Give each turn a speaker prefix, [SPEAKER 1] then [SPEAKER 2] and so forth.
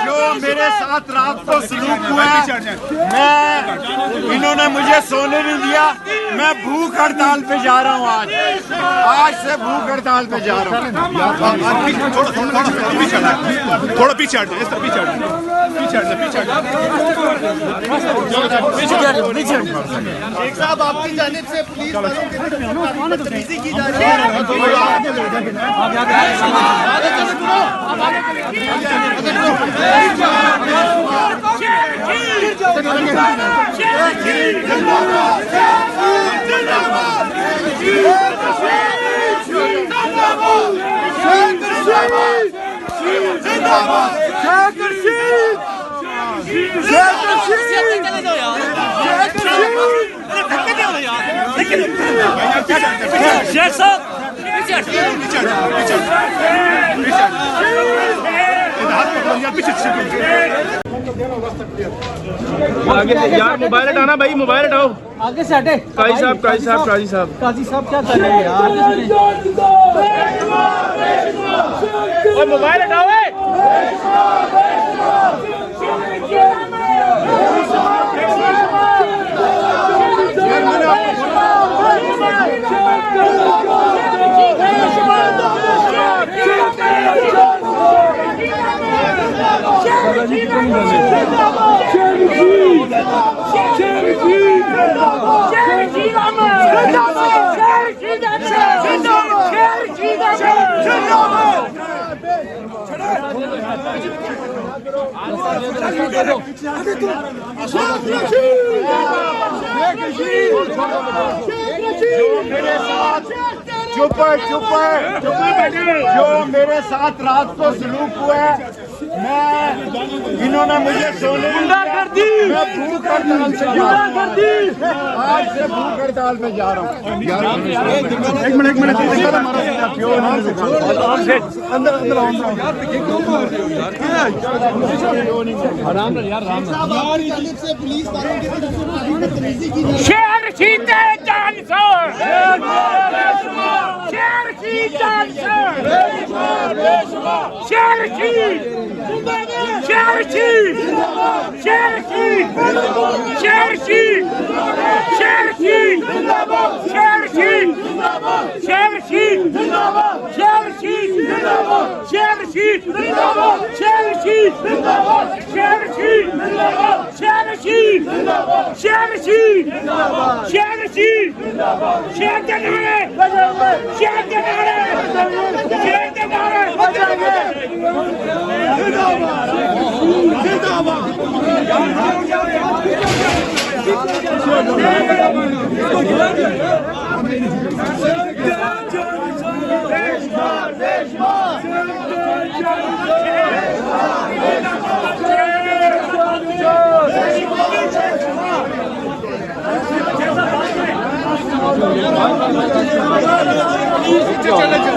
[SPEAKER 1] जो मेरे साथ रात को सलूक हुआ इन्होंने मुझे सोने नहीं दिया। मैं भूख हड़ताल पे जा रहा हूँ। आज से भूख हड़ताल पे जा रहा हूँ।
[SPEAKER 2] थोड़ा पीछे हट
[SPEAKER 3] शेख साहब, आपकी जानिब से पुलिस वालों की बदतमीजी की जा रही है।
[SPEAKER 4] शेख साहब
[SPEAKER 2] आगे यार मोबाइल हटाना भाई, मोबाइल हटाओ
[SPEAKER 4] आगे से हटे।
[SPEAKER 2] काजी साहब काजी साहब
[SPEAKER 4] क्या कर रहे हैं यार?
[SPEAKER 2] मोबाइल हटाओ।
[SPEAKER 1] चुप जो मेरे साथ रात को सलूक हुआ है इन्होंने मुझे सोने कर दी। मैं भूख हड़ताल से आज से भूख हड़ताल पे जा रहा हूँ। एक मिनट
[SPEAKER 3] पुलिस वालों की बदतमीजी की जा रही है।
[SPEAKER 5] शेर जीते जान सर, शेर की जान सर, शेर की, शेर की, शेर की, शेर की, शेर की, शेर की, शेर की, शेर की, शेर की, शेर की, शेर की, शेर की, शेर की, शेर की, शेर के नारे, शेर के नारे, शेर के नारे,
[SPEAKER 1] चलो